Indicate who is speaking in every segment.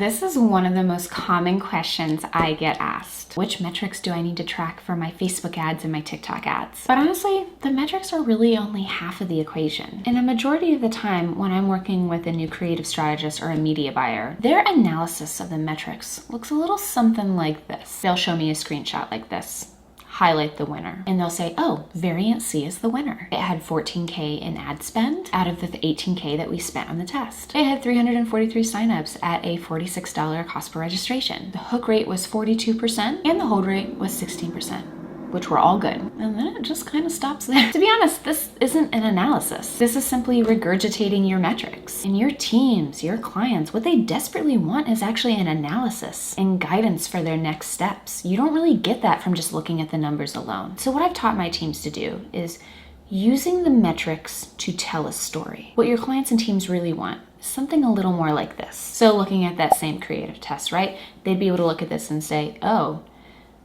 Speaker 1: This is one of the most common questions I get asked. Which metrics do I need to track for my Facebook ads and my TikTok ads? But honestly, the metrics are really only half of the equation. And a majority of the time when I'm working with a new creative strategist or a media buyer, their analysis of the metrics looks a little something like this. They'll show me a screenshot like this. Highlight the winner. And they'll say, oh, variant C is the winner. It had 14K in ad spend out of the 18K that we spent on the test. It had 343 signups at a $46 cost per registration. The hook rate was 42% and the hold rate was 16%. Which were all good. And then it just kind of stops there. To be honest, this isn't an analysis. This is simply regurgitating your metrics. And your teams, your clients, what they desperately want is actually an analysis and guidance for their next steps. You don't really get that from just looking at the numbers alone. So what I've taught my teams to do is using the metrics to tell a story. What your clients and teams really want is something a little more like this. So looking at that same creative test, right? They'd be able to look at this and say, oh,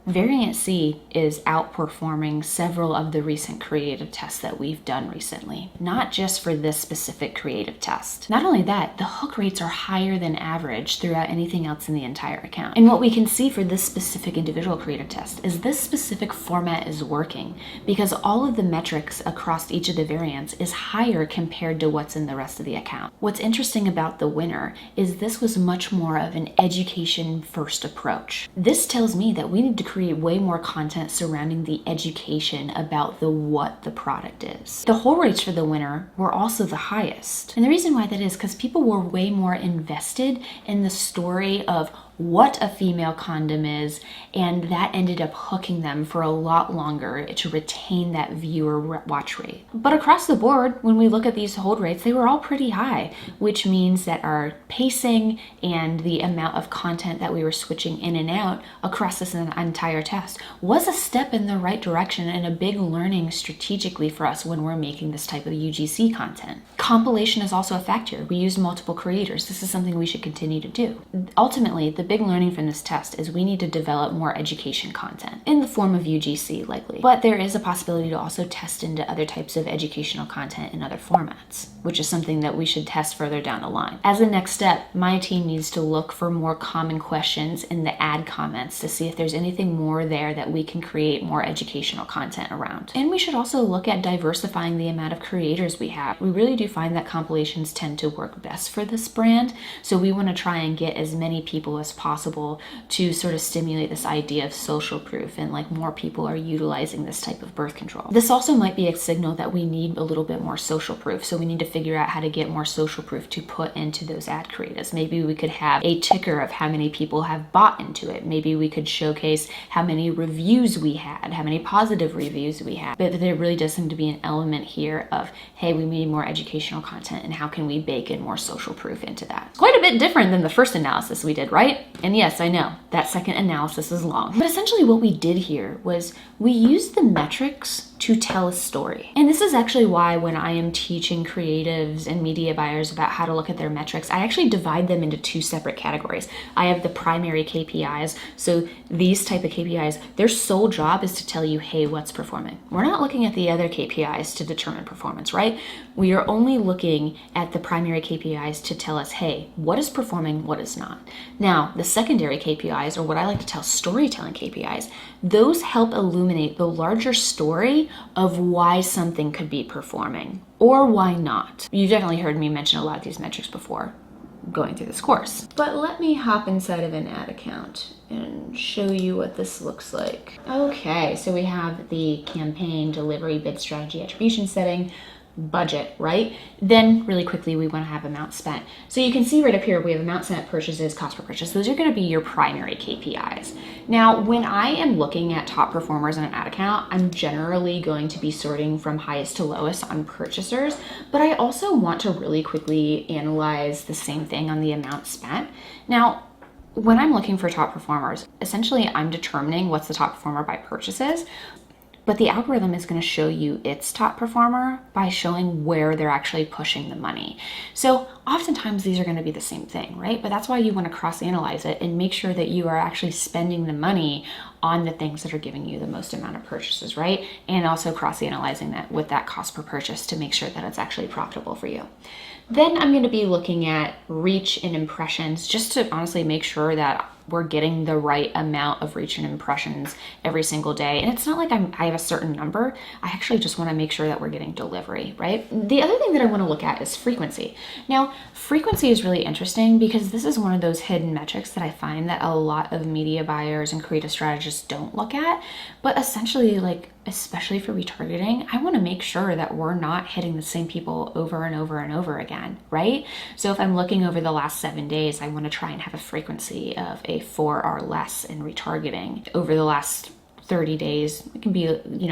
Speaker 1: Variant C is outperforming several of the recent creative tests that we've done recently, not just for this specific creative test. Not only that, the hook rates are higher than average throughout anything else in the entire account. And what we can see for this specific individual creative test is this specific format is working because all of the metrics across each of the variants is higher compared to what's in the rest of the account. What's interesting about the winner is this was much more of an education first approach. This tells me that we need to create way more content surrounding the education about what the product is. The hold rates for the winner were also the highest. And the reason why that is because people were way more invested in the story of what a female condom is, and that ended up hooking them for a lot longer to retain that viewer watch rate. But across the board, when we look at these hold rates, they were all pretty high, which means that our pacing and the amount of content that we were switching in and out across this entire test was a step in the right direction and a big learning strategically for us when we're making this type of UGC content. Compilation is also a factor. We used multiple creators. This is something we should continue to do. Ultimately, the big learning from this test is we need to develop more education content in the form of UGC likely. But there is a possibility to also test into other types of educational content in other formats, which is something that we should test further down the line. As a next step, my team needs to look for more common questions in the ad comments to see if there's anything more there that we can create more educational content around. And we should also look at diversifying the amount of creators we have. We really do find that compilations tend to work best for this brand, so we want to try and get as many people as possible to sort of stimulate this idea of social proof and like more people are utilizing this type of birth control. This also might be a signal that we need a little bit more social proof, so we need to figure out how to get more social proof to put into those ad creatives. Maybe we could have a ticker of how many people have bought into it. Maybe we could showcase how many reviews we had, how many positive reviews we had. But there really does seem to be an element here of, hey, we need more educational content and how can we bake in more social proof into that? Quite a bit different than the first analysis we did, right? And yes, I know that second analysis is long. But essentially what we did here was we used the metrics to tell a story. And this is actually why when I am teaching creatives and media buyers about how to look at their metrics, I actually divide them into two separate categories. I have the primary KPIs. So these type of KPIs, their sole job is to tell you, hey, what's performing? We're not looking at the other KPIs to determine performance, right? We are only looking at the primary KPIs to tell us, hey, what is performing, what is not. Now, the secondary KPIs, or what I like to tell storytelling KPIs, those help illuminate the larger story of why something could be performing or why not. You've definitely heard me mention a lot of these metrics before going through this course. But let me hop inside of an ad account and show you what this looks like. Okay, so we have the campaign, delivery, bid strategy, attribution setting, budget, right? Then really quickly, we want to have amount spent. So you can see right up here, we have amount spent, purchases, cost per purchase. Those are going to be your primary KPIs. Now, when I am looking at top performers in an ad account, I'm generally going to be sorting from highest to lowest on purchasers, but I also want to really quickly analyze the same thing on the amount spent. Now, when I'm looking for top performers, essentially I'm determining what's the top performer by purchases. But the algorithm is going to show you its top performer by showing where they're actually pushing the money. So oftentimes these are going to be the same thing, right? But that's why you want to cross-analyze it and make sure that you are actually spending the money on the things that are giving you the most amount of purchases, right? And also cross-analyzing that with that cost per purchase to make sure that it's actually profitable for you. Then I'm going to be looking at reach and impressions just to honestly make sure that we're getting the right amount of reach and impressions every single day. And it's not like I have a certain number. I actually just want to make sure that we're getting delivery, right? The other thing that I want to look at is frequency. Now, frequency is really interesting because this is one of those hidden metrics that I find that a lot of media buyers and creative strategists don't look at. But essentially, like, especially for retargeting, I want to make sure that we're not hitting the same people over and over and over again, right? So if I'm looking over the last 7 days, I want to try and have a frequency of a 4 or less in retargeting. Over the last 30 days, it can be,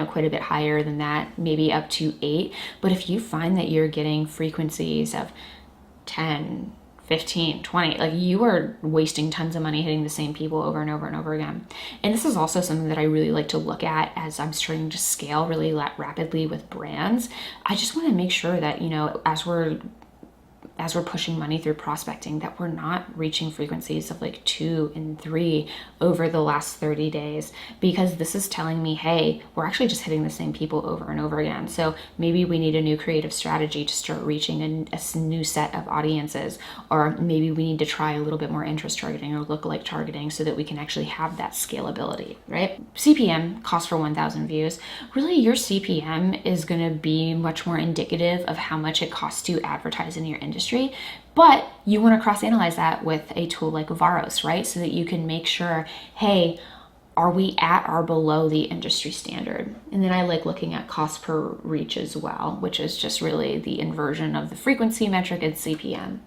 Speaker 1: quite a bit higher than that, maybe up to 8. But if you find that you're getting frequencies of 10, 15, 20, like you are wasting tons of money hitting the same people over and over and over again. And this is also something that I really like to look at as I'm starting to scale really rapidly with brands. I just want to make sure that, as we're pushing money through prospecting, that we're not reaching frequencies of like 2 and 3 over the last 30 days, because this is telling me, hey, we're actually just hitting the same people over and over again. So maybe we need a new creative strategy to start reaching a new set of audiences, or maybe we need to try a little bit more interest targeting or lookalike targeting so that we can actually have that scalability, right? CPM, cost for 1,000 views. Really, your CPM is going to be much more indicative of how much it costs to advertise in your industry. But you want to cross-analyze that with a tool like Varos, right? So that you can make sure, hey, are we at or below the industry standard? And then I like looking at cost per reach as well, which is just really the inversion of the frequency metric and CPM.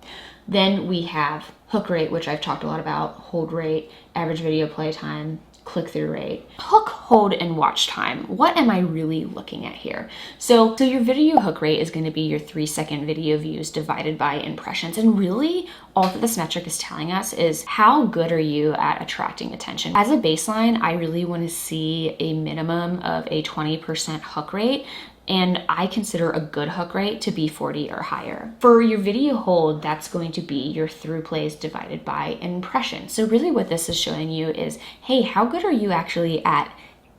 Speaker 1: Then we have hook rate, which I've talked a lot about, hold rate, average video play time, click-through rate. Hook, hold, and watch time. What am I really looking at here? So your video hook rate is going to be your 3-second video views divided by impressions. And really, all that this metric is telling us is how good are you at attracting attention? As a baseline, I really want to see a minimum of a 20% hook rate. And I consider a good hook rate to be 40 or higher. For your video hold, that's going to be your through plays divided by impression. So really what this is showing you is, hey, how good are you actually at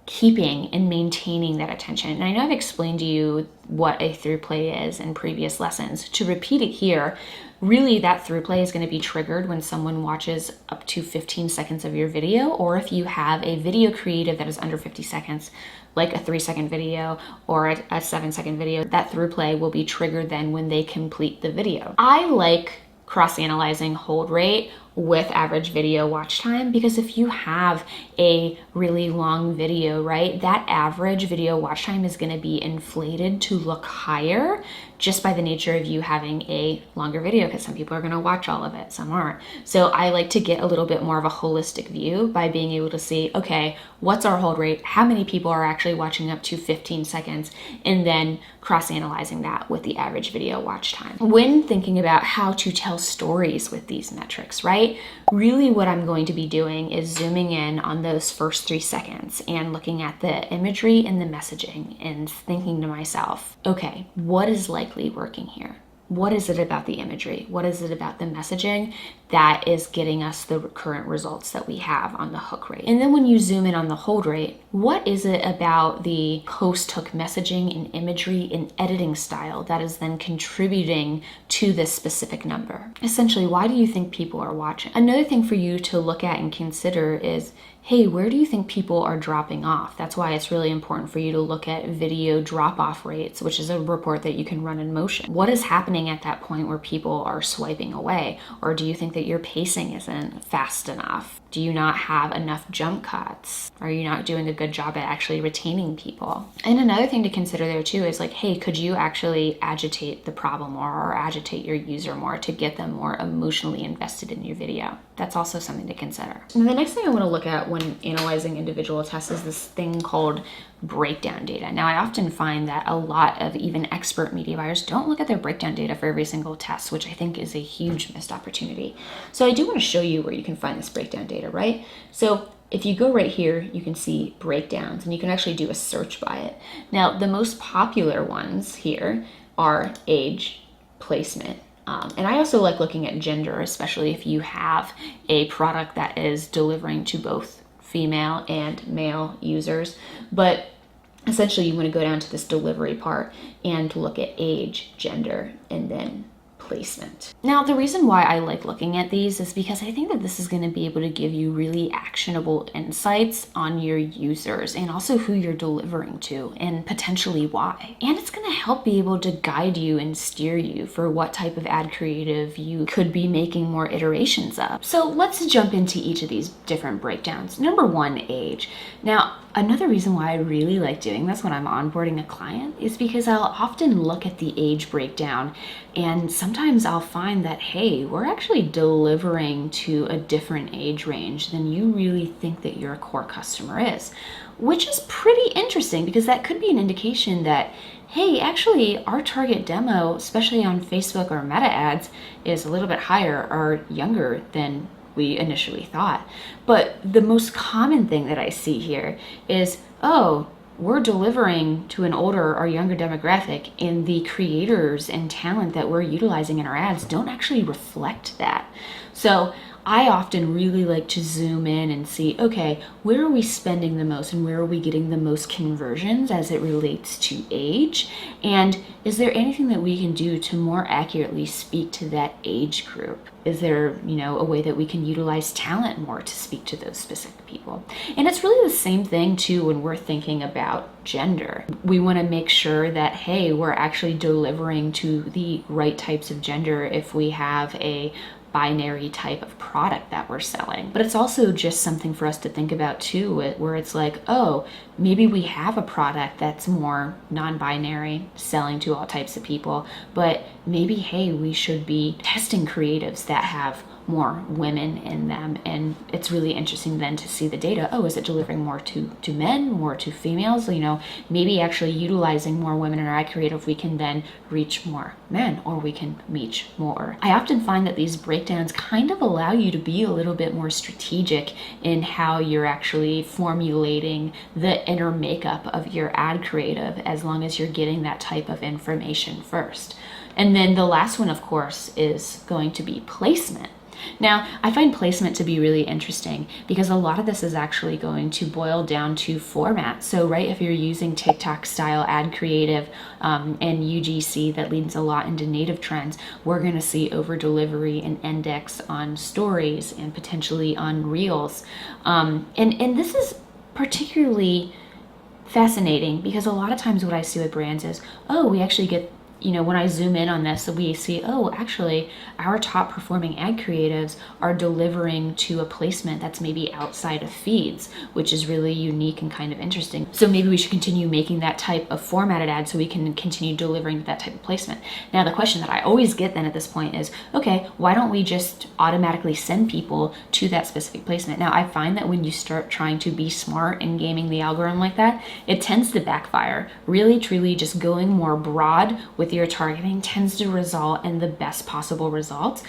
Speaker 1: keeping and maintaining that attention? And I know I've explained to you what a through play is in previous lessons. To repeat it here, really that through play is going to be triggered when someone watches up to 15 seconds of your video, or if you have a video creative that is under 50 seconds, like a 3-second video or a 7-second video, that through play will be triggered then when they complete the video. I like cross-analyzing hold rate with average video watch time, because if you have a really long video, right, that average video watch time is going to be inflated to look higher just by the nature of you having a longer video, because some people are going to watch all of it, some aren't. So I like to get a little bit more of a holistic view by being able to see, okay, what's our hold rate? How many people are actually watching up to 15 seconds? And then cross-analyzing that with the average video watch time. When thinking about how to tell stories with these metrics, right? Really what I'm going to be doing is zooming in on those first 3 seconds and looking at the imagery and the messaging and thinking to myself, okay, what is likely working here? What is it about the imagery? What is it about the messaging that is getting us the current results that we have on the hook rate? And then when you zoom in on the hold rate, what is it about the post-hook messaging and imagery and editing style that is then contributing to this specific number? Essentially, why do you think people are watching? Another thing for you to look at and consider is, hey, where do you think people are dropping off? That's why it's really important for you to look at video drop-off rates, which is a report that you can run in Motion. What is happening at that point where people are swiping away? Or do you think that your pacing isn't fast enough? Do you not have enough jump cuts? Are you not doing a good job at actually retaining people? And another thing to consider there too is like, hey, could you actually agitate the problem more or agitate your user more to get them more emotionally invested in your video? That's also something to consider. And the next thing I want to look at when analyzing individual tests is this thing called breakdown data. Now, I often find that a lot of even expert media buyers don't look at their breakdown data for every single test, which I think is a huge missed opportunity. So I do want to show you where you can find this breakdown data, right? So if you go right here, you can see breakdowns and you can actually do a search by it. Now, the most popular ones here are age, placement, and I also like looking at gender, especially if you have a product that is delivering to both female and male users, but essentially you want to go down to this delivery part and look at age, gender, and then placement. Now, the reason why I like looking at these is because I think that this is going to be able to give you really actionable insights on your users and also who you're delivering to and potentially why. And it's going to help be able to guide you and steer you for what type of ad creative you could be making more iterations of. So let's jump into each of these different breakdowns. Number one, age. Now, another reason why I really like doing this when I'm onboarding a client is because I'll often look at the age breakdown, and sometimes I'll find that, hey, we're actually delivering to a different age range than you really think that your core customer is, which is pretty interesting because that could be an indication that, hey, actually our target demo, especially on Facebook or Meta ads, is a little bit higher or younger than we initially thought. But the most common thing that I see here is, oh, we're delivering to an older or younger demographic, and the creators and talent that we're utilizing in our ads don't actually reflect that. So I often really like to zoom in and see, okay, where are we spending the most and where are we getting the most conversions as it relates to age? And is there anything that we can do to more accurately speak to that age group? Is there, a way that we can utilize talent more to speak to those specific people? And it's really the same thing too when we're thinking about gender. We want to make sure that, hey, we're actually delivering to the right types of gender if we have a binary type of product that we're selling. But it's also just something for us to think about too, where it's like, oh, maybe we have a product that's more non-binary, selling to all types of people, but maybe, hey, we should be testing creatives that have more women in them. And it's really interesting then to see the data. Oh, is it delivering more to men, more to females? Maybe actually utilizing more women in our ad creative, we can then reach more men, or we can reach more. I often find that these breakdowns kind of allow you to be a little bit more strategic in how you're actually formulating the inner makeup of your ad creative, as long as you're getting that type of information first. And then the last one, of course, is going to be placement. Now, I find placement to be really interesting because a lot of this is actually going to boil down to format. So, right, if you're using TikTok style ad creative and UGC that leans a lot into native trends, we're going to see over delivery and index on stories and potentially on reels. And this is particularly fascinating because a lot of times what I see with brands is, oh, we actually get, when I zoom in on this, we see, oh, actually, our top performing ad creatives are delivering to a placement that's maybe outside of feeds, which is really unique and kind of interesting. So maybe we should continue making that type of formatted ad so we can continue delivering that type of placement. Now, the question that I always get then at this point is, okay, why don't we just automatically send people to that specific placement? Now, I find that when you start trying to be smart and gaming the algorithm like that, it tends to backfire. Really, truly, just going more broad with your targeting tends to result in the best possible results.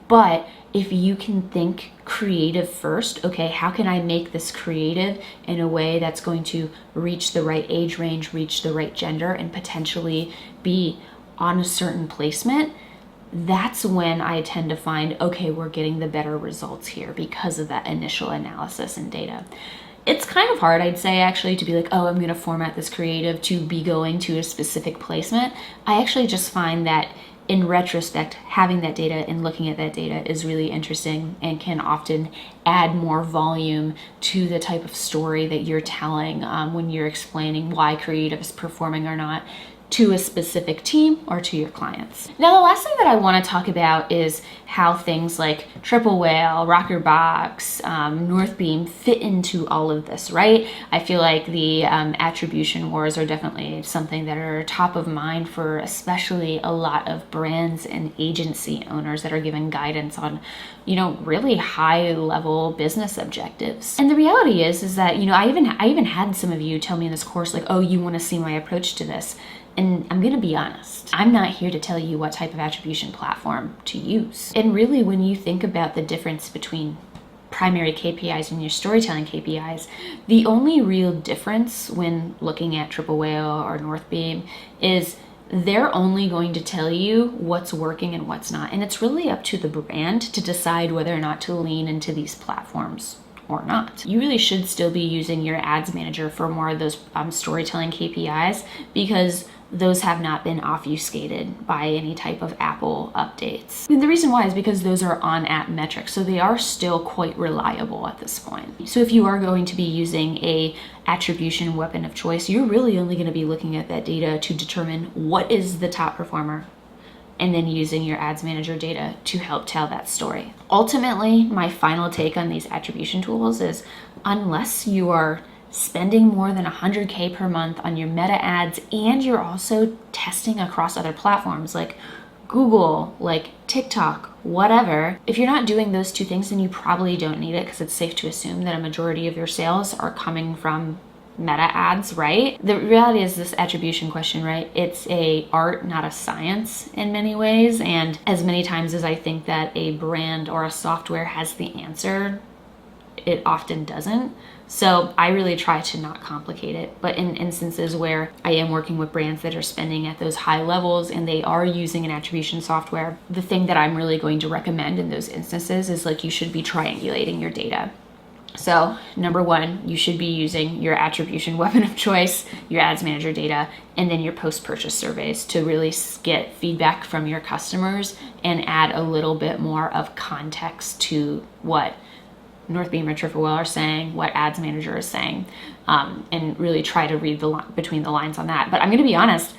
Speaker 1: But if you can think creative first, okay, how can I make this creative in a way that's going to reach the right age range, reach the right gender, and potentially be on a certain placement, that's when I tend to find, okay, we're getting the better results here because of that initial analysis and data. It's kind of hard, I'd say, actually, to be like, oh, I'm going to format this creative to be going to a specific placement. I actually just find that in retrospect, having that data and looking at that data is really interesting and can often add more volume to the type of story that you're telling when you're explaining why creative is performing or not to a specific team or to your clients. Now, the last thing that I want to talk about is how things like Triple Whale, Rocker Box, Northbeam fit into all of this, right? I feel like the attribution wars are definitely something that are top of mind for especially a lot of brands and agency owners that are giving guidance on, really high level business objectives. And the reality is that, I even had some of you tell me in this course, like, oh, you want to see my approach to this. And I'm going to be honest, I'm not here to tell you what type of attribution platform to use. And really, when you think about the difference between primary KPIs and your storytelling KPIs, the only real difference when looking at Triple Whale or Northbeam is they're only going to tell you what's working and what's not. And it's really up to the brand to decide whether or not to lean into these platforms or not. You really should still be using your ads manager for more of those storytelling KPIs, because those have not been obfuscated by any type of Apple updates. And the reason why is because those are on app metrics, so they are still quite reliable at this point. So if you are going to be using a attribution weapon of choice, you're really only going to be looking at that data to determine what is the top performer, and then using your ads manager data to help tell that story. Ultimately, my final take on these attribution tools is, unless you are spending more than 100K per month on your meta ads and you're also testing across other platforms like Google, like TikTok, whatever, if you're not doing those two things, then you probably don't need it, because it's safe to assume that a majority of your sales are coming from meta ads, right? The reality is this attribution question, right? It's a art, not a science in many ways. And as many times as I think that a brand or a software has the answer, it often doesn't. So I really try to not complicate it. But in instances where I am working with brands that are spending at those high levels and they are using an attribution software, the thing that I'm really going to recommend in those instances is, like, you should be triangulating your data. So number one, you should be using your attribution weapon of choice, your ads manager data, and then your post-purchase surveys to really get feedback from your customers and add a little bit more of context to what North Beam and Triffiwell are saying, what ads manager is saying, and really try to read between the lines on that. But I'm going to be honest,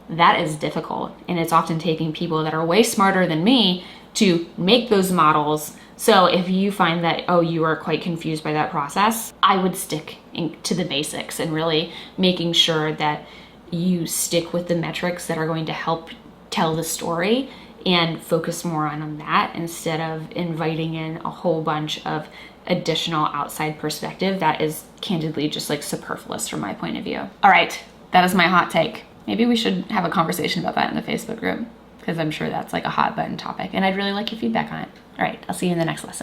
Speaker 1: that is difficult, and it's often taking people that are way smarter than me to make those models. So if you find that, you are quite confused by that process, I would stick to the basics and really making sure that you stick with the metrics that are going to help tell the story and focus more on that, instead of inviting in a whole bunch of additional outside perspective that is candidly just like superfluous from my point of view. All right, that is my hot take. Maybe we should have a conversation about that in the Facebook group, because I'm sure that's like a hot button topic and I'd really like your feedback on it. All right, I'll see you in the next lesson.